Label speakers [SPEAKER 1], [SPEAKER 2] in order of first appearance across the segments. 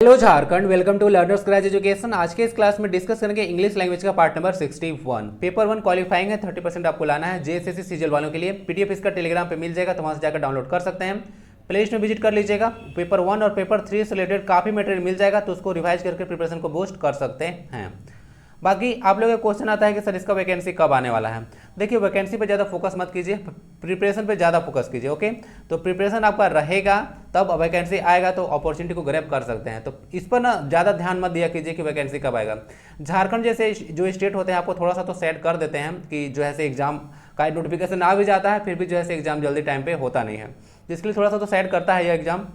[SPEAKER 1] Hello Jharkhand, welcome to learners creche education. आज के इस क्लास में डिस्कस करेंगे इंग्लिश लैंग्वेज का पार्ट नंबर 61। पेपर 1 क्वालिफाइंग है, 30% आपको लाना है जेएसएससी सीजीएल वालों के लिए। पीडीएफ इसका टेलीग्राम पे मिल जाएगा, तो वहाँ से जाकर डाउनलोड कर सकते हैं। प्ले लिस्ट में विजिट कर लीजिएगा। पेपर 1 और पेपर 3 से रिलेटेड काफ़ी मटेरियल मिल जाएगा, तो उसको रिवाइज करके प्रिपरेशन को बूस्ट कर सकते हैं। बाकी आप लोगों का क्वेश्चन आता है कि सर इसका वैकेंसी कब आने वाला है। देखिए, वैकेंसी पे ज़्यादा फोकस मत कीजिए, प्रिपरेशन पे ज़्यादा फोकस कीजिए। ओके, तो प्रिपरेशन आपका रहेगा तब वैकेंसी आएगा, तो अपॉर्चुनिटी को ग्रैब कर सकते हैं। तो इस पर ना ज़्यादा ध्यान मत दिया कीजिए कि वैकेंसी कब आएगा। झारखंड जैसे जो स्टेट होते हैं आपको थोड़ा सा तो सेट कर देते हैं कि जो है से एग्जाम का नोटिफिकेशन आ भी जाता है, फिर भी जो है से एग्जाम जल्दी टाइम पे होता नहीं है। जिसके लिए थोड़ा सा तो सेट करता है यह एग्जाम,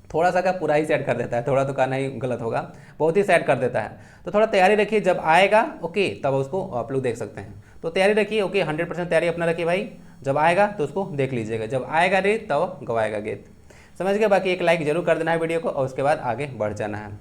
[SPEAKER 1] थोड़ा सा क्या पूरा ही सेट कर देता है, थोड़ा तो कहना ही गलत होगा, बहुत ही सेट कर देता है। तो थोड़ा तैयारी रखिए, जब आएगा ओके तब उसको आप लोग देख सकते हैं। तो तैयारी रखिए, ओके 100% तैयारी अपना रखिए भाई। जब आएगा तो उसको देख लीजिएगा, जब आएगा रे तब गवाएगा गेत। समझ गए। बाकी एक लाइक जरूर कर देना है वीडियो को, और उसके बाद आगे बढ़ जाना है।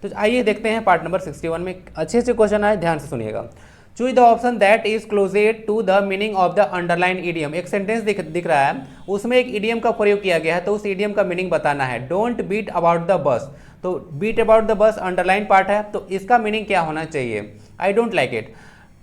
[SPEAKER 1] तो आइए देखते हैं पार्ट नंबर 61 में अच्छे से क्वेश्चन आए, ध्यान से सुनिएगा। Choose the option that is closest to the meaning of the underline idiom. एक सेंटेंस दिख रहा है, उसमें एक इडियम का प्रयोग किया गया है, तो उस इडियम का मीनिंग बताना है। Don't beat about the bush, तो beat about the bush underline part है, तो इसका मीनिंग क्या होना चाहिए। I don't like it,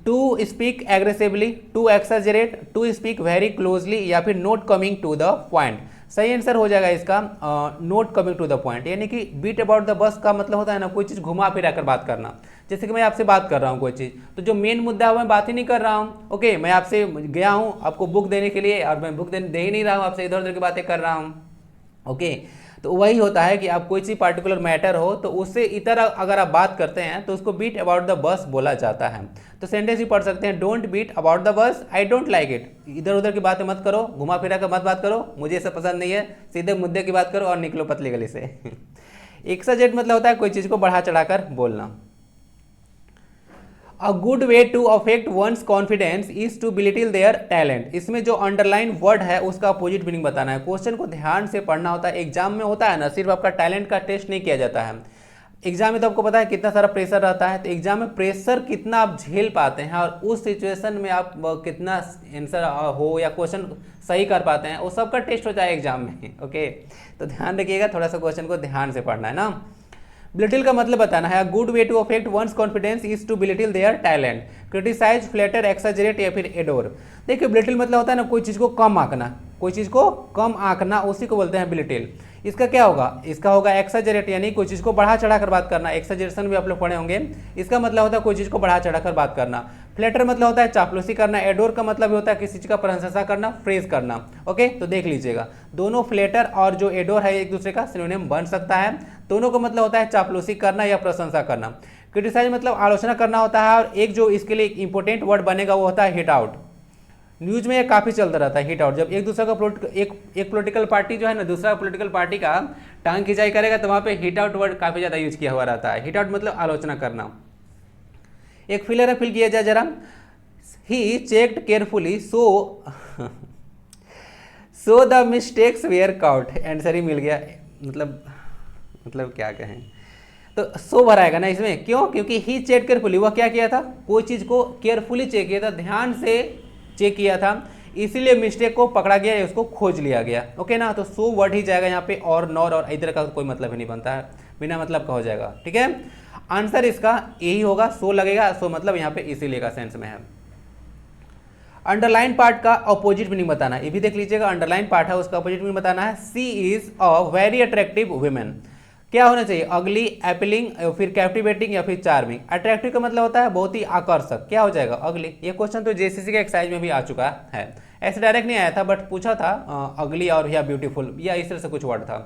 [SPEAKER 1] to speak aggressively, to exaggerate, to speak very closely, या फिर not coming to the point. सही आंसर हो जाएगा इसका not coming to the point. यानी कि बीट अबाउट द बस का मतलब होता है ना, कोई चीज़ घुमा फिरा कर बात करना। जैसे कि मैं आपसे बात कर रहा हूँ कोई चीज़, तो जो मेन मुद्दा है मैं बात ही नहीं कर रहा हूँ। ओके, मैं आपसे गया हूँ आपको बुक देने के लिए, और मैं बुक दे ही नहीं रहा हूँ, आपसे इधर उधर की बातें कर रहा हूँ। ओके, तो वही होता है कि आप कोई सी पर्टिकुलर मैटर हो तो उससे इतर अगर आप बात करते हैं तो उसको बीट अबाउट द बस बोला जाता है। तो सेंटेंस ही पढ़ सकते हैं, डोंट बीट अबाउट द बस, आई डोंट लाइक इट। इधर उधर की बातें मत करो, घुमा फिरा कर मत बात करो, मुझे ऐसा पसंद नहीं है, सीधे मुद्दे की बात करो और निकलो पतली गली से। एक्सैजरेट मतलब होता है कोई चीज़ को बढ़ा चढ़ाकर बोलना। A good way to affect one's confidence is to belittle their talent। इसमें जो अंडरलाइन वर्ड है उसका अपोजिट मीनिंग बताना है। क्वेश्चन को ध्यान से पढ़ना होता है। एग्जाम में होता है ना, सिर्फ आपका टैलेंट का टेस्ट नहीं किया जाता है। एग्जाम में तो आपको पता है कितना सारा प्रेशर रहता है, तो एग्जाम में प्रेशर कितना आप झेल पाते हैं और उस सिचुएशन में आप कितना आंसर हो या क्वेश्चन सही कर पाते हैं, वो सबका टेस्ट होता है एग्जाम में। ओके, तो ध्यान रखिएगा, थोड़ा सा क्वेश्चन को ध्यान से पढ़ना है ना। बिलिटिल का मतलब बताना है। Good way to affect one's confidence is to belittle their talent, criticise, flatter, exaggerate या फिर एडोर। देखिए, बिलिटिल मतलब होता है ना कोई चीज़ को कम आंकना, कोई चीज़ को कम आंकना, उसी को बोलते हैं बिलिटिल। इसका क्या होगा, इसका होगा एक्सैजरेट, यानी कोई चीज़ को बढ़ा चढ़ाकर बात करना। एक्सैजरेशन भी आप लोग पढ़े होंगे, इसका मतलब होता है कोई चीज़ को बढ़ा चढ़ाकर बात करना। फ्लैटर मतलब होता है चापलूसी करना। एडोर का मतलब होता है किसी चीज़ का प्रशंसा करना, फ्रेज करना। ओके, तो देख लीजिएगा, दोनों फ्लैटर और जो एडोर है एक दूसरे का सिनोनिम बन सकता है। दोनों का मतलब होता है चापलूसी करना या प्रशंसा करना। क्रिटिसाइज मतलब आलोचना करना होता है, और एक जो इसके लिए इंपॉर्टेंट वर्ड बनेगा वो होता है हिट आउट। न्यूज में ये काफ़ी चलता रहता है हिट आउट। जब एक दूसरे का एक पॉलिटिकल पार्टी जो है ना दूसरा पॉलिटिकल पार्टी का टांग खिंचाई करेगा, तो वहाँ पे हिट आउट वर्ड काफ़ी ज़्यादा यूज किया हुआ रहता है। हिट आउट मतलब आलोचना करना। एक फिलर है, फिल किया जाए जरा। He checked carefully so the mistakes were caught. Answer ही मिल गया, मतलब क्या कहें, तो सो भराएगा ना इसमें। क्यों? क्योंकि ही चेक केयरफुली, वह क्या किया था, कोई चीज़ को केयरफुली चेक किया था, ध्यान से चेक किया था, इसीलिए मिस्टेक को पकड़ा गया या उसको खोज लिया गया। ओके ना, तो सो वर्ड ही जाएगा यहाँ पे, और नॉर और इधर का कोई मतलब ही नहीं बनता है, बिना मतलब का हो जाएगा। ठीक है, आंसर इसका यही होगा, सो लगेगा, सो मतलब यहाँ पे इसीलिए का सेंस में है। अंडरलाइन पार्ट का अपोजिट मीनिंग बताना है, ये भी देख लीजिएगा। अंडरलाइन पार्ट है, उसका अपोजिट मीनिंग बताना है। She is a very attractive women. क्या होना चाहिए, अगली, एपिलिंग, फिर कैप्टिवेटिंग या फिर चार्मिंग। अट्रैक्टिव का मतलब होता है बहुत ही आकर्षक, क्या हो जाएगा, अगली। ये क्वेश्चन तो जेसीसी के एक्सरसाइज में भी आ चुका है, ऐसे डायरेक्ट नहीं आया था, बट पूछा था अगली और या ब्यूटीफुल या इस तरह से कुछ वर्ड था,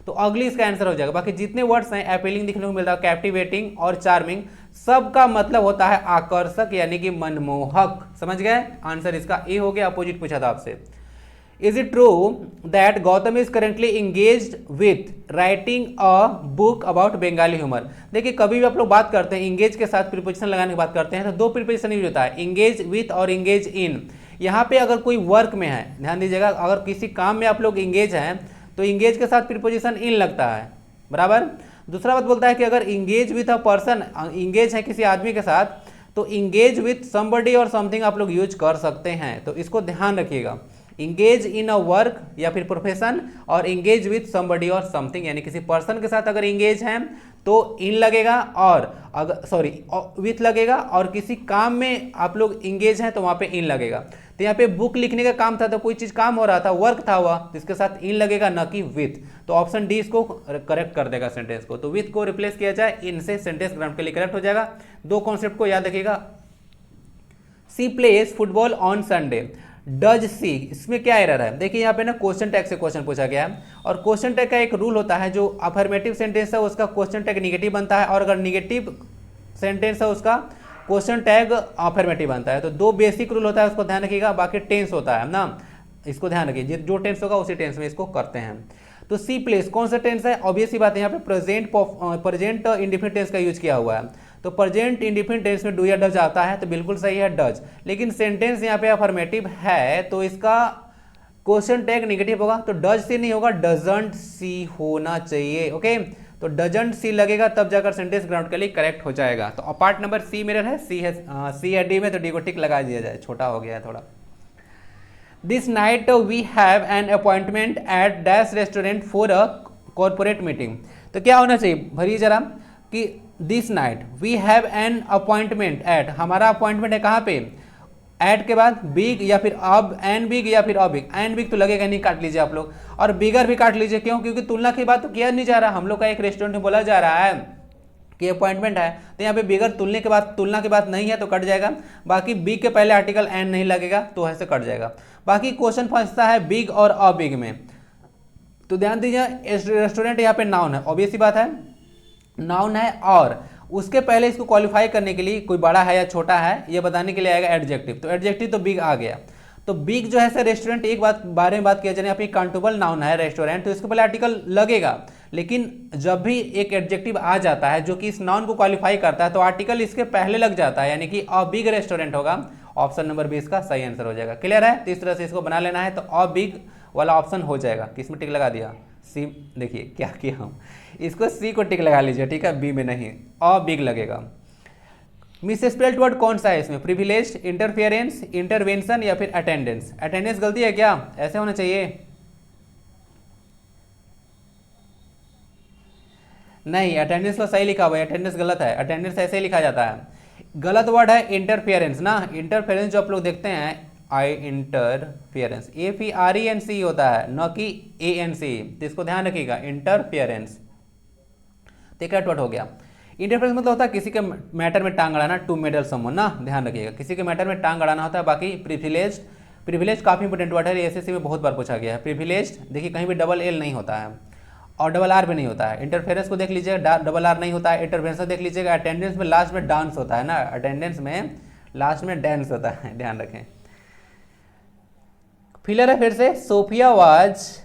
[SPEAKER 1] तो अगली इसका आंसर हो जाएगा। बाकी जितने वर्ड्स हैं, एपिलिंग देखने को मिलता है, कैप्टिवेटिंग और चार्मिंग, सबका मतलब होता है आकर्षक यानी कि मनमोहक। समझ गए, आंसर इसका ए हो गया। अपोजिट पूछा था आपसे। Is it true that Gautam is currently engage with writing a book about Bengali humour. देखिए, कभी भी आप लोग बात करते हैं इंगेज के साथ प्रीपोजिशन लगाने की बात करते हैं, तो दो प्रीपोजिशन यूज होता है, इंगेज विथ और इंगेज इन। यहाँ पे अगर कोई वर्क में है, ध्यान दीजिएगा, अगर किसी काम में आप लोग इंगेज हैं तो इंगेज के साथ प्रीपोजिशन इन लगता है, बराबर। दूसरा बात बोलता है कि अगर engage with a person, engage है किसी आदमी के साथ, तो इंगेज विथ समबडी और समथिंग आप लोग यूज कर सकते हैं, तो इसको ध्यान रखिएगा। इंगेज इन अ वर्क या फिर प्रोफेशन, और इंगेज विथ समबडी और समथिंग, यानी किसी पर्सन के साथ अगर इंगेज हैं तो इन लगेगा, और अगर सॉरी विथ लगेगा, और किसी काम में आप लोग इंगेज हैं तो वहाँ पे इन लगेगा। तो यहाँ पे बुक लिखने का काम था, तो कोई चीज़ काम हो रहा था, वर्क था हुआ, तो इसके साथ इन लगेगा, न कि विथ। तो ऑप्शन डी इसको करेक्ट कर देगा सेंटेंस को। तो विथ को रिप्लेस किया जाए इन से, सेंटेंस ग्रामेटिकली करेक्ट हो जाएगा। दो कॉन्सेप्ट को याद रखिएगा। She plays football on Sunday, does she, इसमें क्या एरर है? देखिए यहाँ पे ना क्वेश्चन टैग से क्वेश्चन पूछा गया है, और क्वेश्चन टैग का एक रूल होता है, जो अफर्मेटिव सेंटेंस है उसका क्वेश्चन टैग निगेटिव बनता है, और अगर निगेटिव सेंटेंस है उसका क्वेश्चन टैग अफर्मेटिव बनता है। तो दो बेसिक रूल होता है, उसको ध्यान रखिएगा। बाकी टेंस होता है ना, इसको ध्यान रखिए, जो टेंस होगा उसी टेंस में इसको करते हैं। तो सी प्लेस कौन सा टेंस है? ऑब्वियस सी बात है, यहाँ पे प्रेजेंट इंडिफिनिट टेंस का यूज किया हुआ है। तो प्रेजेंट इंडिफिनिट टेंस में डू या डज आता है, तो बिल्कुल सही है डज। लेकिन सेंटेंस यहाँ पे अफर्मेटिव है, तो इसका क्वेश्चन टैग नेगेटिव होगा, तो डज सी नहीं होगा, डजंट सी होना चाहिए। ओके, तो डजंट सी लगेगा, तब जाकर सेंटेंस ग्रामेटिकली करेक्ट हो जाएगा। तो पार्ट नंबर सी मेरा है, सी है डी में, तो डी को टिक लगा दिया जाए, छोटा हो गया है थोड़ा। This night we have an appointment at dash restaurant for a corporate meeting. तो क्या होना चाहिए भरिए जरा, कि this night we have an appointment at, हमारा अपॉइंटमेंट है कहाँ पे? एट के बाद बिग या फिर अब, एन बिग या फिर अबिग। एन बिग तो लगेगा नहीं, काट लीजिए आप लोग, और बिगर भी काट लीजिए। क्यों? क्योंकि तुलना की बात तो किया नहीं जा रहा, हम लोग का एक रेस्टोरेंट में बोला जा रहा है कि अपॉइंटमेंट है, तो यहाँ पे बिगर तुलने के बाद, तुलना की बात नहीं है तो कट जाएगा। बाकी बिग के पहले आर्टिकल एन नहीं लगेगा, तो ऐसे कट जाएगा। बाकी क्वेश्चन फंसता है बिग और अबिग में, तो ध्यान दीजिए, रेस्टोरेंट यहाँ पे नाउन है, ऑब्वियस सी बात है नाउन है, और उसके पहले इसको क्वालिफाई करने के लिए कोई बड़ा है या छोटा है ये बताने के लिए आएगा एडजेक्टिव। तो एडजेक्टिव तो बिग आ गया, तो बिग जो है सर रेस्टोरेंट, एक बात बारे में बात किया जाए, यहाँ पे काउंटेबल नाउन है रेस्टोरेंट, तो इसके पहले आर्टिकल लगेगा। लेकिन जब भी एक एडजेक्टिव आ जाता है जो कि इस नाउन को क्वालिफाई करता है, तो आर्टिकल इसके पहले लग जाता है, यानी कि अ बिग रेस्टोरेंट होगा। ऑप्शन नंबर 20 का सही आंसर हो जाएगा। क्लियर है? तो इस तरह से इसको बना लेना है, तो अ बिग वाला ऑप्शन हो जाएगा। किसमें टिक लगा दिया? सी। देखिए क्या किया हम, इसको सी को टिक लगा लीजिए, ठीक है, बी में नहीं, अ बिग लगेगा। मिसस्पेल्ड वर्ड कौन सा है इसमें? प्रिविलेज्ड, इंटरफेरेंस, इंटरवेंशन या फिर अटेंडेंस। अटेंडेंस गलती है क्या? ऐसे होना चाहिए, नहीं, अटेंडेंस तो सही लिखा हुआ है, अटेंडेंस गलत है, अटेंडेंस ऐसे ही लिखा जाता है। गलत वर्ड है इंटरफेरेंस ना, इंटरफेरेंस जो आप लोग देखते हैं, आई इंटरफेरेंस, AFERENC होता है, न कि ANC, तो इसको ध्यान रखिएगा, इंटरफेरेंस। तो क्या वर्ड हो गया? इंटरफेरेंस मतलब होता है किसी के मैटर में टांग अड़ाना, टू मेडल समवन ना, ध्यान रखिएगा, किसी के मैटर में टांग अड़ाना होता है। बाकी प्रिविलेज्ड, प्रिविलेज काफी इंपोर्टेंट वर्ड है, एसएससी में बहुत बार पूछा गया है। प्रिविलेज्ड देखिए कहीं भी डबल एल नहीं होता है, और डबल आर भी नहीं होता है। इंटरफेरेंस को देख लीजिएगा, डबल आर नहीं होता है। इंटरफेरेंस देख लीजिएगा, अटेंडेंस में लास्ट में डांस होता है ना, अटेंडेंस में लास्ट में डांस होता है, ध्यान रखें। फिलर है फिर से, Sophia was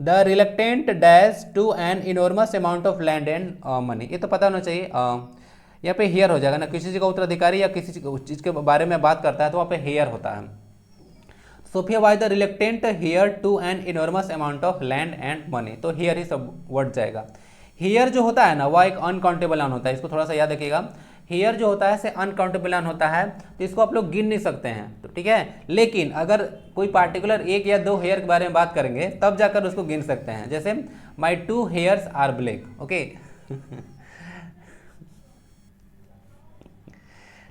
[SPEAKER 1] the reluctant dash to an enormous amount of land and money. ये तो पता होना चाहिए, यहाँ पे हेयर हो जाएगा ना, किसी चीज़ का उत्तराधिकारी या किसी चीज़ के बारे में बात करता है तो वहाँ पे हेयर होता है। Sophia was the reluctant heir to an enormous amount of land and money, तो हेयर ही सब वर्ड जाएगा। हेयर जो होता है ना, वह एक अनकाउंटेबल नाउन होता है, इसको थोड़ा सा याद रखिएगा। हेयर जो होता है से अनकाउंटेबल नाउन होता है, तो इसको आप लोग गिन नहीं सकते हैं, तो ठीक है। लेकिन अगर कोई पार्टिकुलर एक या दो हेयर के बारे में बात करेंगे तब जाकर उसको गिन सकते हैं। जैसे माई 2 हेयर्स आर ब्लैक, ओके।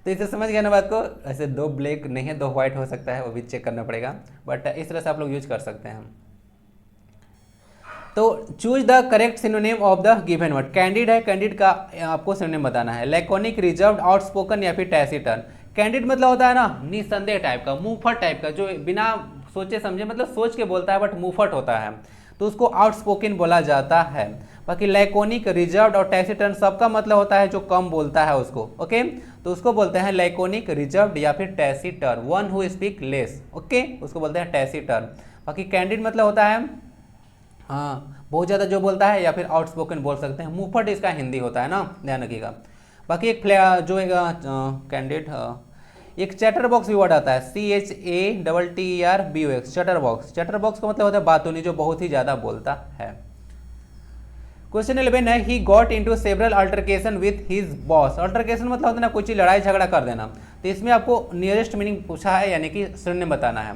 [SPEAKER 1] तो इसे समझ गया ना बात को। ऐसे 2 ब्लैक नहीं है, 2 व्हाइट हो सकता है, वो भी चेक करना पड़ेगा, बट इस तरह से आप लोग यूज कर सकते हैं। तो choose the correct synonym of the given word. Candid है, कैंडिड का आपको सिनोनिम बताना है। लैकोनिक, रिजर्व्ड, आउटस्पोकन या फिर टैसिटर्न। कैंडिड मतलब होता है ना निसंदेह टाइप का, मुंहफट टाइप का, जो बिना सोचे समझे, मतलब सोच के बोलता है बट मुंहफट होता है, तो उसको आउटस्पोकन बोला जाता है। बाकी लैकोनिक, रिजर्व्ड और टैसिटर्न सबका मतलब होता है जो कम बोलता है उसको, ओके, तो उसको बोलते हैं लैकोनिक, रिजर्व्ड या फिर taciturn. One who speak less, okay, उसको बोलते हैं टैसिटर्न। बाकी कैंडिड मतलब होता है हाँ बहुत ज़्यादा जो बोलता है, या फिर आउटस्पोकन बोल सकते हैं, मुंहफट इसका हिंदी होता है ना, ध्यान रखिएगा। बाकी एक जो एक कैंडिड, एक चैटर बॉक्स भी वर्ड आता है, CHATTERBOX, chatter box. Chatter box का मतलब होता है बातूनी, जो बहुत ही ज़्यादा बोलता है। क्वेश्चन 11 है, he got into several altercation with his boss. Altercation मतलब होता है ना कोई चीज़ लड़ाई झगड़ा कर देना, तो इसमें आपको नियरेस्ट मीनिंग पूछा है, यानी कि सिनोनिम बताना है।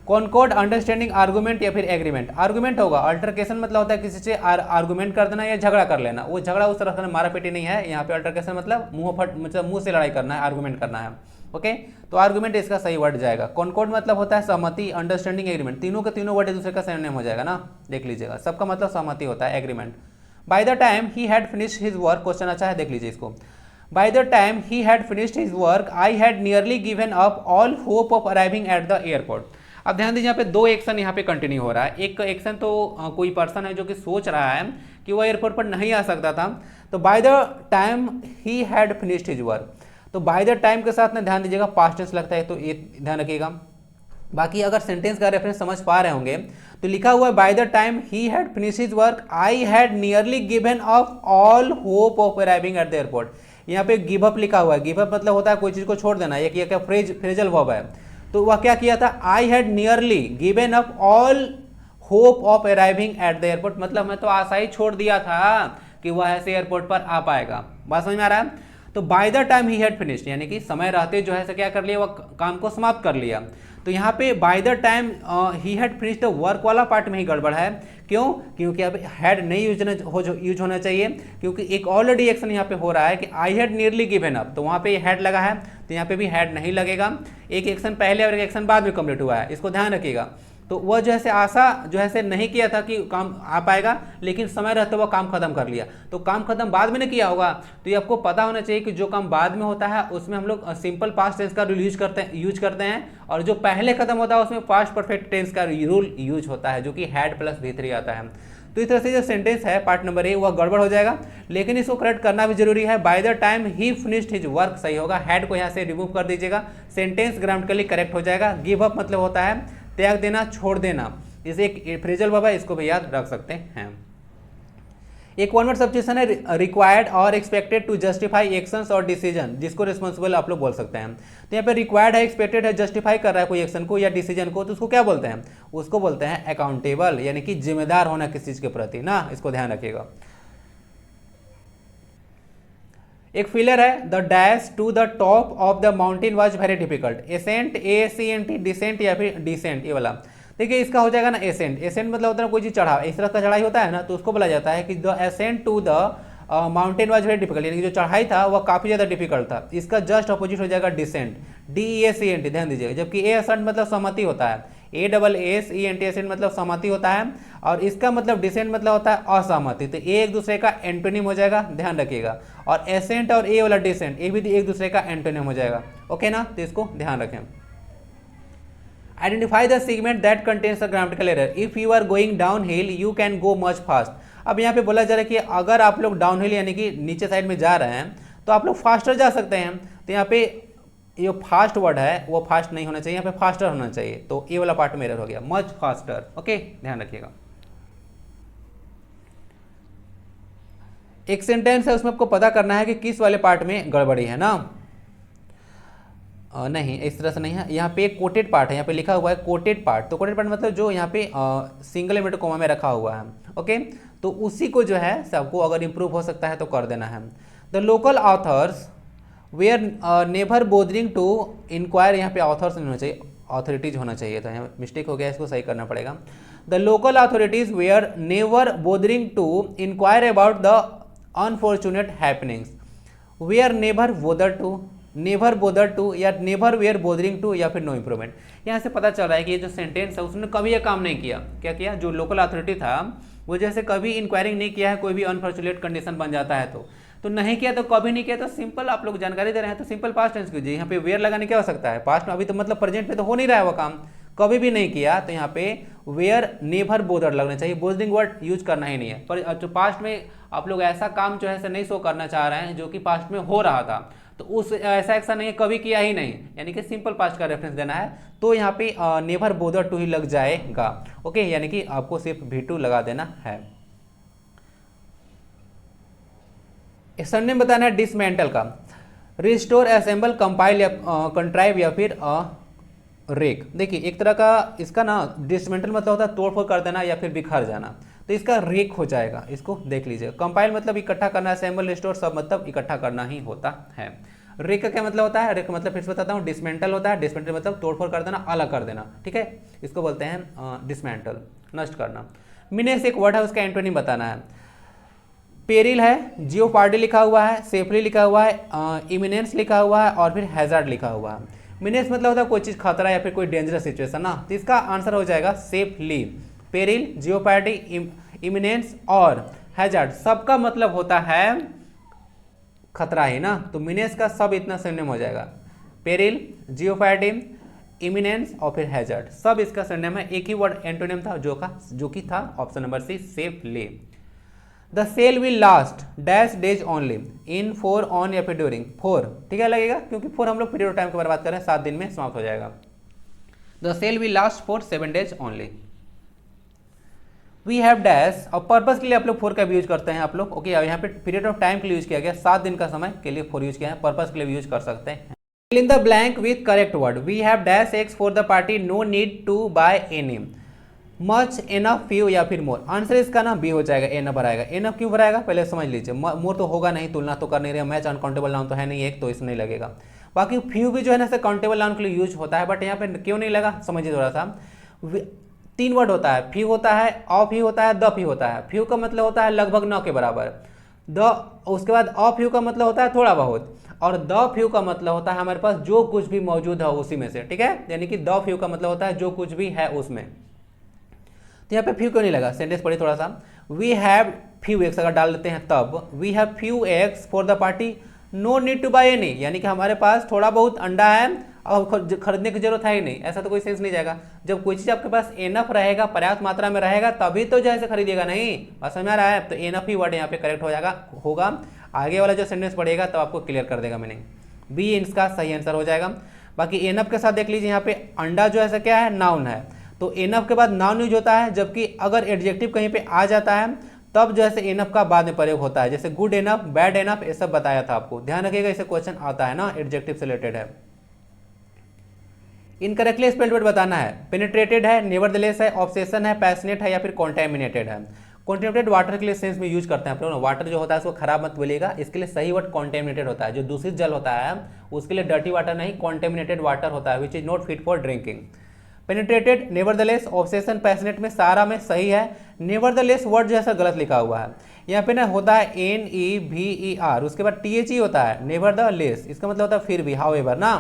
[SPEAKER 1] कॉनकॉर्ड, अंडरस्टैंडिंग, आर्गुमेंट या फिर एग्रीमेंट। आर्गुमेंट होगा, अल्टरकेशन मतलब होता है किसी से आर्गुमेंट कर देना या झगड़ा कर लेना। वो झगड़ा उस तरह से मारा पीटी नहीं है, यहाँ पे अल्टरकेशन मतलब मतलब मुंह से लड़ाई करना है, आर्गुमेंट करना है। ओके, तो आर्गुमेंट इसका सही वर्ड जाएगा। कॉनकॉर्ड मतलब होता है सहमति, अंडरस्टैंडिंग, एग्रीमेंट, तीनों के तीनों वर्ड एक दूसरे का सिनोनिम हो जाएगा ना, देख लीजिएगा, सबका मतलब सहमति होता है, agreement. By the time he had finished his work, question अच्छा है, देख लीजिए इसको। By the time he had finished his work I had nearly given up all hope of arriving at the airport. अब ध्यान दीजिए, यहाँ पे दो एक्शन यहाँ पे कंटिन्यू हो रहा है। एक एक्शन तो कोई पर्सन है जो कि सोच रहा है कि वो एयरपोर्ट पर नहीं आ सकता था, तो by the time he had finished his work, तो बाय द टाइम के साथ में ध्यान दीजिएगा पास्ट टेंस लगता है, तो ये ध्यान रखिएगा। बाकी अगर सेंटेंस का रेफरेंस समझ पा रहे होंगे तो लिखा हुआ है by the time he had finished his work I had nearly given up all hope of arriving at the airport. यहाँ पे गिव अप लिखा हुआ है, गिव अप मतलब होता है कोई चीज को छोड़ देना, एक क्या फ्रेजल वर्ब है। तो वह क्या किया था, I had nearly given up all hope of arriving at the airport, मतलब मैं तो आशा ही छोड़ दिया था कि वह ऐसे एयरपोर्ट पर आ पाएगा। बात समझ में आ रहा है। तो by the time he had finished यानी कि समय रहते जो है क्या कर लिया, वह काम को समाप्त कर लिया। तो यहाँ पे by the time he had finished work वाला पार्ट में ही गड़बड़ है। क्यों? क्योंकि अब हैड नहीं यूज होना चाहिए, क्योंकि एक ऑलरेडी एक्शन यहाँ पे हो रहा है कि I had nearly given up, तो वहाँ पे हैड लगा है, तो यहाँ पे भी हैड नहीं लगेगा। एक एक्शन पहले और एक एक्शन बाद में कंप्लीट हुआ है, इसको ध्यान रखिएगा। तो वह जो है आशा जो है नहीं किया था कि काम आ पाएगा, लेकिन समय रहते हुआ काम खत्म कर लिया। तो काम खत्म बाद में नहीं किया होगा, तो ये आपको पता होना चाहिए कि जो काम बाद में होता है उसमें हम लोग सिंपल पास्ट टेंस का रूल यूज करते हैं, और जो पहले खत्म होता है उसमें पास्ट परफेक्ट टेंस का रूल यूज होता है, जो कि हैड प्लस V3 आता है। तो इस तरह से जो सेंटेंस है पार्ट नंबर ए वह गड़बड़ हो जाएगा, लेकिन इसको करेक्ट करना भी जरूरी है। By the time he finished his work सही होगा, हैड को यहाँ से रिमूव कर दीजिएगा, सेंटेंस ग्रामेटिकली करेक्ट हो जाएगा। गिव अप मतलब होता है त्याग देना, छोड़ देना, इसे एक फ्रेजल वर्ब है, इसको भी याद रख सकते हैं। एक वन वर्ड सब्स्टिट्यूशन है रिक्वायर्ड और एक्सपेक्टेड टू जस्टिफाई एक्शंस और डिसीजन, जिसको रिस्पॉन्सिबल आप लोग बोल सकते हैं। तो यहाँ पे रिक्वायर्ड है, एक्सपेक्टेड है, जस्टिफाई कर रहा है कोई एक्शन को या डिसीजन को, तो उसको क्या बोलते हैं, उसको बोलते हैं अकाउंटेबल, यानी कि जिम्मेदार होना किसी चीज के प्रति ना, इसको ध्यान रखिएगा। एक फिलर है the dash to the top of the mountain was very difficult, ascent ASCENT, descent या फिर डिसेंट, ये वाला देखिए इसका हो जाएगा ना एसेंट। एसेंट मतलब होता है कोई चीज चढ़ा, इस तरह का चढ़ाई होता है ना, तो उसको बोला जाता है कि the ascent to the mountain was very difficult, यानी कि जो चढ़ाई था वह काफी ज्यादा डिफिकल्ट था। इसका जस्ट अपोजिट हो जाएगा डिसेंट, DESENT, ध्यान दीजिएगा। जबकि एसेंट मतलब सहमति होता है, ASSENT एसेंट मतलब सहमति होता है, और इसका मतलब डिसेंट मतलब होता है असहमति। तो ए एक दूसरे का एंटोनिम हो जाएगा, ध्यान रखिएगा। और एसेंट और ए वाला डिसेंट ये भी एक दूसरे का एंटोनिम हो जाएगा, ओके ना, तो इसको ध्यान रखें। Identify the segment that contains a grammatical error, if you are going down hill you can go much fast. अब यहाँ पे बोला जा रहा है कि अगर आप लोग डाउन हिल यानी कि नीचे साइड में जा रहे हैं तो आप लोग फास्टर जा सकते हैं। तो यहाँ पे ये फास्ट वर्ड है वो फास्ट नहीं होना चाहिए, यहाँ पे फास्टर होना चाहिए, तो ये वाला पार्ट में एरर हो गया, मच फास्टर, ओके, ध्यान रखिएगा। एक सेंटेंस है उसमें आपको पता करना है कि किस वाले पार्ट में गड़बड़ी है ना, नहीं इस तरह से नहीं है। यहाँ पे एक कोटेड पार्ट है, यहाँ पे लिखा हुआ है कोटेड पार्ट, तो कोटेड पार्ट मतलब जो यहाँ पे सिंगल इन्वर्टेड कोमा में रखा हुआ है, ओके, तो उसी को जो है सबको अगर इंप्रूव हो सकता है तो कर देना है। The local authors were never bothering to inquire, यहाँ पे ऑथर्स नहीं होना चाहिए, ऑथोरिटीज होना चाहिए, तो यहाँ मिस्टेक हो गया, इसको सही करना पड़ेगा। The local authorities were never bothering to inquire about the unfortunate happenings, were never bother to, never bother to या नेवर वेयर बोदरिंग टू या फिर नो इम्प्रूवमेंट। यहाँ से पता चल रहा है कि ये जो सेंटेंस है उसने कभी यह काम नहीं किया। क्या किया? जो लोकल अथॉरिटी था वो जैसे कभी इंक्वायरिंग नहीं किया है, कोई भी अनफॉर्चुनेट कंडीशन बन जाता है तो नहीं किया, तो कभी नहीं किया, तो सिंपल आप लोग जानकारी दे रहे हैं तो सिंपल पास्ट टेंस कीजिए। यहाँ पे वेयर लगाने क्या हो सकता है, पास्ट में, अभी तो मतलब प्रेजेंट में तो हो नहीं रहा है वो काम, कभी भी नहीं किया, तो यहाँ पे वेयर नेवर बोदर लगना चाहिए, बोदरिंग वर्ड यूज करना ही नहीं है। पर जो पास्ट में आप लोग ऐसा काम जो है नहीं शो करना चाह रहे हैं जो कि पास्ट में हो रहा था, तो उस ऐसा एक्शन नहीं कभी किया ही नहीं, यानी कि सिंपल पास्ट का रेफरेंस देना है, तो यहाँ पे नेवर बोदर टू ही लग जाएगा, ओके, यानी कि आपको सिर्फ V2 लगा देना है। सरनेम बताना है डिसमेंटल का, रिस्टोर, असेंबल, कंपाइल या कंट्राइव या फिर रेक। देखिए एक तरह का इसका ना डिसमेंटल मतलब होता है तोड़फोड़ कर देना या फिर बिखर जाना, तो इसका रेक हो जाएगा, इसको देख लीजिए। कंपाइल मतलब इकट्ठा करना, असेंबल, रिस्टोर सब मतलब इकट्ठा करना ही होता है। रिक का क्या मतलब होता है? रिक मतलब फिर से बताता हूँ, डिसमेंटल होता है। डिसमेंटल मतलब तोड़फोड़ कर देना, अलग कर देना, ठीक है, इसको बोलते हैं डिसमेंटल, नष्ट करना। मीनेस एक वर्ड है, उसका एंटोनिम बताना है। पेरिल है, जियोपार्डी लिखा हुआ है, सेफली लिखा हुआ है, इमिनेंस लिखा हुआ है और फिर हैजार्ड लिखा हुआ है। मीनेस मतलब होता है कोई चीज़ खतरा या फिर कोई डेंजरस सिचुएशन ना, तो इसका आंसर हो जाएगा सेफली। पेरिल, जियोपार्डी, इमिनेंस और हैजार्ड सबका मतलब होता है खतरा ही ना, तो मीनेस का सब इतना सिनोनिम हो जाएगा। पेरिल, जियोपार्डी, इमिनेंस और फिर हैजार्ड सब इसका सिनोनिम है। एक ही वर्ड एंटोनिम था जो कि था option number C, safely. The sale will last dash days only, in, four, on या फिर ड्यूरिंग। फोर ठीक है लगेगा, क्योंकि फोर हम लोग पीरियड ऑफ टाइम के बारे में बात कर रहे हैं, 7 दिन में समाप्त हो जाएगा। The sale will last for 7 days only. We have dash, और पर्पस के लिए आप लोग फोर का यूज करते हैं आप लोग, ओके। यहाँ पे पीरियड ऑफ टाइम के लिए यूज किया गया, 7 दिन का समय के लिए फोर यूज किया है, पर्पस के लिए यूज कर सकते हैं। fill in the blank with correct word. We have dash x for the party, no need to buy any. Much, enough, few या फिर मोर। आंसर इसका ना बी हो जाएगा, एनफ भराएगा। एनफ क्यों भराएगा पहले समझ लीजिए, मोर तो होगा नहीं, तुलना तो कर नहीं रहे, मैच अनकाउंटेबल नाउन तो है नहीं एक, तो इसमें नहीं लगेगा। बाकी फ्यू भी जो है ना काउंटेबल नाउन के लिए यूज होता है, बट यहाँ पे क्यों नहीं लगा समझिए थोड़ा सा। 3 वर्ड होता है, फ्यू होता है, ऑफ ही होता है, द फ्यू होता है। फ्यू का मतलब होता है लगभग 9 के बराबर, द उसके बाद ऑफ फ्यू का मतलब होता है थोड़ा बहुत, और द फ्यू का मतलब होता है हमारे पास जो कुछ भी मौजूद है उसी में से, ठीक है। यानी कि द फ्यू का मतलब होता है जो कुछ भी है उसमें। तो यहाँ पे फ्यू क्यों नहीं लगा, सेंटेंस पढ़िए थोड़ा सा। वी हैव फ्यू एग्स अगर डाल देते हैं तब, we have few eggs for the party, no need to buy any, यानी कि हमारे पास थोड़ा बहुत अंडा है और खरीदने की जरूरत है ही नहीं, ऐसा तो कोई सेंस नहीं जाएगा। जब कोई चीज़ आपके पास एनफ रहेगा, पर्याप्त मात्रा में रहेगा, तभी तो जैसे खरीदिएगा, नहीं बात समझ आ रहा है। तो एनफ ही वर्ड यहाँ पे करेक्ट हो जाएगा होगा। आगे वाला जो सेंटेंस पढ़ेगा तब आपको क्लियर कर देगा मीनिंग, बी इसका सही आंसर हो जाएगा। बाकी एनफ के साथ देख लीजिए, यहाँ पे अंडा जो ऐसा क्या है, नाउन है, तो एनफ के बाद नाउन यूज होता है, जबकि अगर एडजेक्टिव कहीं पे आ जाता है तब जो है एनफ का बाद में प्रयोग होता है, जैसे गुड एनफ, बैड एनफ, ये सब बताया था आपको, ध्यान रखिएगा, इसे क्वेश्चन आता है ना, एडजेक्टिव से रिलेटेड है। इनकरेक्टली स्पेल्ड वर्ड बताना है, पेनिट्रेटेड है, नेवरदलेस है, ऑब्सेशन है, पैशनेट है या फिर कॉन्टेमिनेटेड है। कॉन्टेमिनेटेड वाटर के लिए सेंस में यूज करते हैं आप लोग, वाटर जो होता है उसको खराब मत बोलिएगा, इसके लिए सही वर्ड कॉन्टेमिनेटेड होता है। जो दूषित जल होता है उसके लिए डर्टी वाटर नहीं, कॉन्टेमिनेटेड वाटर होता है, which is not fit for drinking. Penetrated, nevertheless, obsession, passionate में सारा में सही है। नेवरदलेस वर्ड जो है सर गलत लिखा हुआ है, यहाँ पे ना होता है NEVER, उसके बाद THE होता है, नेवरदलेस, इसका मतलब होता है फिर भी, हाउएवर ना,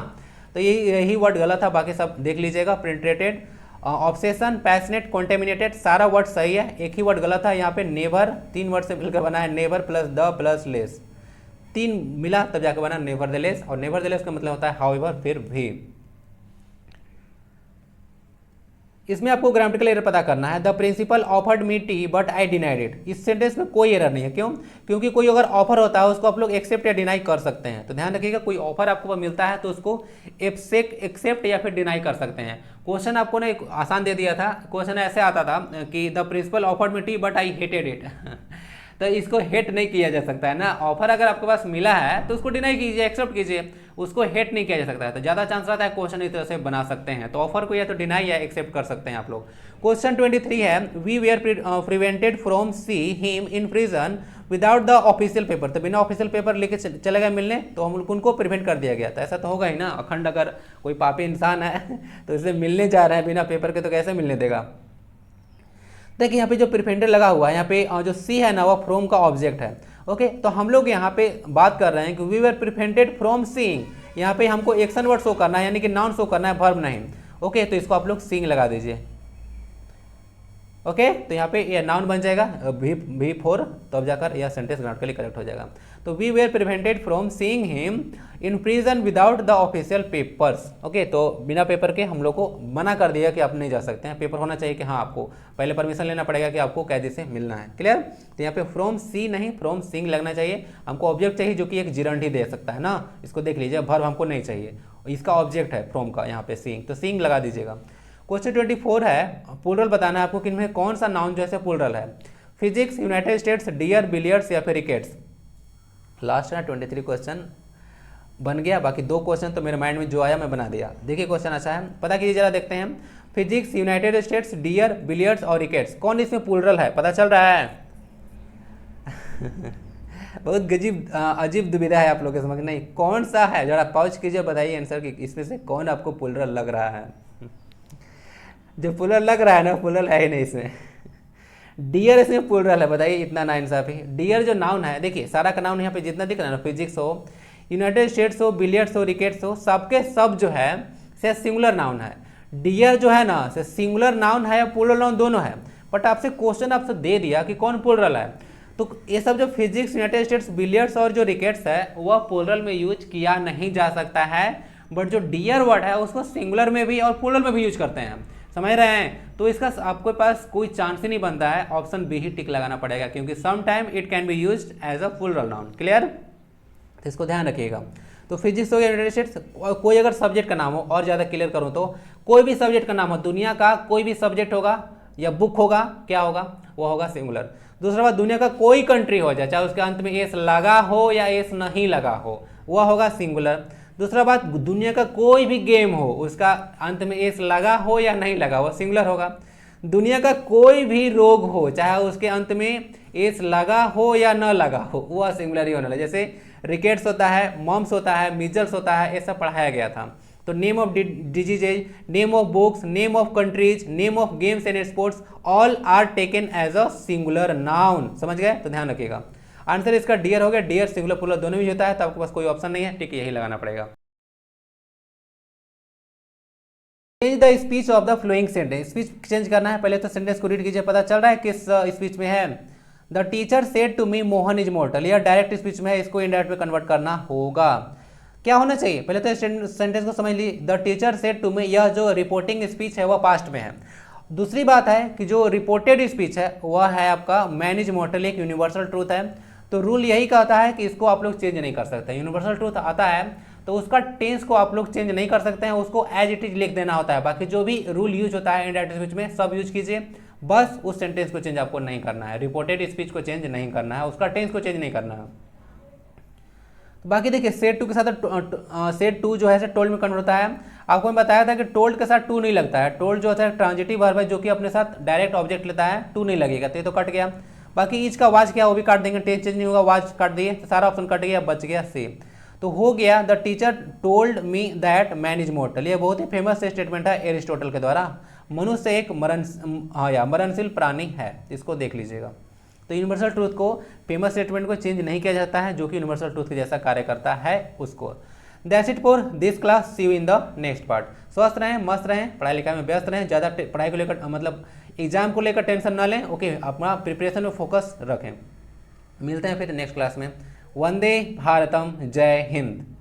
[SPEAKER 1] तो यही वर्ड गलत है, बाकी सब देख लीजिएगा। पेनिट्रेटेड, ऑब्सेशन, पैशनेट, कॉन्टेमिनेटेड सारा वर्ड सही है, एक ही वर्ड गलत है यहाँ पे, नेवर, 3 वर्ड से मिलकर बना है, never plus the plus less, 3 मिला तब जाकर बना नेवरदलेस, और नेवरदलेस का मतलब होता है हाउएवर, फिर भी। इसमें आपको ग्रामेटिकल एरर पता करना है। The principal offered me tea but I denied it, इस सेंटेंस में कोई एरर नहीं है, क्यों? क्योंकि कोई अगर ऑफर होता है उसको आप लोग एक्सेप्ट या डिनाई कर सकते हैं, तो ध्यान रखिएगा, कोई ऑफर आपको मिलता है तो उसको एक्सेप्ट या फिर डिनाई कर सकते हैं। क्वेश्चन आपको ना एक आसान दे दिया था, क्वेश्चन ऐसे आता था कि the principal offered me tea but I hated it तो इसको हेट नहीं किया जा सकता है ना, ऑफर अगर आपके पास मिला है तो उसको डिनाई कीजिए, एक्सेप्ट कीजिए, उसको हेट नहीं किया जा सकता है, तो ज़्यादा चांस रहता है क्वेश्चन इस तरह से बना सकते हैं, तो ऑफर को या तो डिनाई या एक्सेप्ट कर सकते हैं आप लोग। क्वेश्चन 23 है, we were prevented from see him in prison without the official paper, तो बिना ऑफिशियल पेपर लेके चले गए मिलने, तो हम लोग उनको प्रिवेंट कर दिया गया था, ऐसा तो होगा ही ना, अखंड अगर कोई पापी इंसान है तो इससे मिलने जा रहा है बिना पेपर के, तो कैसे मिलने देगा। देखिए यहाँ पे जो प्रिवेंटेड लगा हुआ है, यहाँ पे जो सी है ना वो फ्रॉम का ऑब्जेक्ट है, ओके। तो हम लोग यहाँ पे बात कर रहे हैं कि we were prevented from seeing, यहाँ पे हमको एक्शन वर्ड शो करना है, यानी कि नाउन शो करना है, वर्ब नहीं, ओके। तो इसको आप लोग सीइंग लगा दीजिए, ओके। तो यहाँ पे ये नाउन बन जाएगा भी फोर, तो अब जाकर यह सेंटेंस ग्रामेटिकली करेक्ट हो जाएगा। तो we were prevented from seeing him in prison without the official papers, okay. तो बिना पेपर के हम लोग को मना कर दिया कि आप नहीं जा सकते हैं, पेपर होना चाहिए कि हाँ आपको पहले परमिशन लेना पड़ेगा कि आपको कैदी से मिलना है, क्लियर। तो यहाँ पे फ्रॉम सी नहीं फ्रॉम सीइंग लगना चाहिए, हमको ऑब्जेक्ट चाहिए जो कि एक जिरंड ही दे सकता है ना, इसको देख लीजिए, वर्ब हमको नहीं चाहिए, इसका ऑब्जेक्ट है फ्रॉम का यहाँ पे सीइंग, तो सीइंग लगा दीजिएगा। क्वेश्चन 24 है, प्लूरल बताना है आपको कि इनमें कौन सा नाउन जैसे प्लूरल है, physics, United States, deer, billiards या फिर रिकेट्स। लास्ट है 23 क्वेश्चन बन गया, बाकी 2 क्वेश्चन तो मेरे माइंड में जो आया मैं बना दिया। देखिए क्वेश्चन अच्छा है, पता कीजिए जरा, देखते हैं। Physics, United States, deer, billiards और रिकेट्स, कौन इसमें प्लूरल है, पता चल रहा है बहुत गजीब अजीब दुविधा है आप लोग के समझ नहीं, कौन सा है जरा पाउच कीजिए, बताइए आंसर कि इसमें से कौन आपको प्लुरल लग रहा है। जो प्लुरल लग रहा है ना, प्लुरल है ही नहीं इसमें। डियर इसमें प्लुरल है, बताइए इतना ना इंसाफी। डियर जो नाउन है, देखिए सारा का नाउन यहाँ पे जितना दिख रहा है ना, फिजिक्स हो, यूनाइटेड स्टेट्स हो, बिलियर्ड्स हो, रिकेट्स हो, सबके सब जो है से सिंगुलर नाउन है। डियर जो है ना से सिंगुलर नाउन है या प्लुरल नाउन दोनों है, बट आपसे क्वेश्चन आपसे दे दिया कि कौन प्लुरल है, तो ये सब जो फिजिक्स, यूनाइटेड स्टेट्स, बिलियर्ड्स और जो रिकेट्स है वह प्लुरल में यूज किया नहीं जा सकता है, बट जो डियर वर्ड है उसको सिंगुलर में भी और प्लुरल में भी यूज करते हैं, समझ रहे हैं। तो इसका आपके पास कोई चांस ही नहीं बनता है, ऑप्शन बी ही टिक लगाना पड़ेगा, क्योंकि some time it can be used as a plural noun. Clear, तो इसको ध्यान रखिएगा। तो फिजिक्स हो गया, यूनाइटेड स्टेट्स, कोई अगर सब्जेक्ट का नाम हो, और ज़्यादा क्लियर करूँ तो कोई भी सब्जेक्ट का नाम हो, दुनिया का कोई भी सब्जेक्ट होगा या बुक होगा, क्या होगा, वो होगा सिंगुलर। दूसरा बात, दुनिया का कोई कंट्री हो जाए, चाहे उसके अंत में एस लगा हो या एस नहीं लगा हो, वह होगा सिंगुलर। दूसरा बात, दुनिया का कोई भी गेम हो, उसका अंत में एस लगा हो या नहीं लगा हो, सिंगुलर होगा। दुनिया का कोई भी रोग हो, चाहे उसके अंत में एस लगा हो या न लगा हो, वह सिंगुलर ही होने लगा। जैसे रिकेट्स होता है, मम्स होता है, मीजल्स होता है, ये सब पढ़ाया गया था। तो name of diseases, name of books, name of countries, name of games and sports, all are taken as a singular noun. समझ गए, तो ध्यान रखिएगा। आंसर इसका डियर हो गया। डियर सिंगुलर प्लुरल दोनों भी होता है, तो आपके पास कोई ऑप्शन नहीं है, ठीक है, यही लगाना पड़ेगा। Change the speech of the flowing sentence, speech change करना है। पहले तो सेंटेंस को रीड कीजिए, पता चल रहा है किस स्पीच में है। The teacher said to me Mohan is mortal, यह डायरेक्ट स्पीच में है, इसको इनडायरेक्ट में कन्वर्ट करना होगा। क्या होना चाहिए, पहले तो सेंटेंस को समझ ली। The teacher said to me, यह जो रिपोर्टिंग स्पीच है वह पास्ट में है। दूसरी बात है कि जो रिपोर्टेड स्पीच है वह है आपका मैन इज मॉर्टल, एक यूनिवर्सल ट्रूथ है। तो रूल यही कहता है कि इसको आप लोग चेंज नहीं कर सकते। यूनिवर्सल ट्रूथ आता है तो उसका टेंस को आप लोग चेंज नहीं कर सकते हैं, उसको एज इट इज लिख देना होता है। बाकी जो भी रूल यूज होता है इनडायरेक्ट स्पीच में सब यूज कीजिए, बस उस सेंटेंस को चेंज आपको नहीं करना है, रिपोर्टेड स्पीच को चेंज नहीं करना है, उसका टेंस को चेंज नहीं करना है। बाकी देखिए सेड टू के साथ सेड टू जो है टोल्ड में कन्वर्ट होता है। आपको मैं बताया था कि टोल्ड के साथ टू नहीं लगता है। टोल्ड जो होता है ट्रांजिटिव वर्ब है जो कि अपने साथ डायरेक्ट ऑब्जेक्ट लेता है, टू नहीं लगेगा, तो ये तो कट गया। बाकी ईच का वाज क्या, वो भी काट देंगे, टेंस चेंज नहीं होगा, वाज काट दिए, तो सारा ऑप्शन कट गया, बच गया सी। तो हो गया the teacher told me that man is मॉर्टल, ये बहुत ही फेमस स्टेटमेंट है एरिस्टोटल के द्वारा। मनुष्य एक मरणशील प्राणी है, इसको देख लीजिएगा। तो यूनिवर्सल ट्रूथ को, फेमस स्टेटमेंट को चेंज नहीं किया जाता है, जो कि यूनिवर्सल ट्रूथ के जैसा कार्य करता है उसको। That's it for this class, see you in the next part. स्वस्थ रहें, मस्त रहें, पढ़ाई लिखाई में व्यस्त रहें, ज़्यादा पढ़ाई को लेकर मतलब एग्जाम को लेकर टेंशन ना लें, ओके, अपना प्रिपरेशन में फोकस रखें। मिलते हैं फिर नेक्स्ट क्लास में। वंदे भारतम, जय हिंद।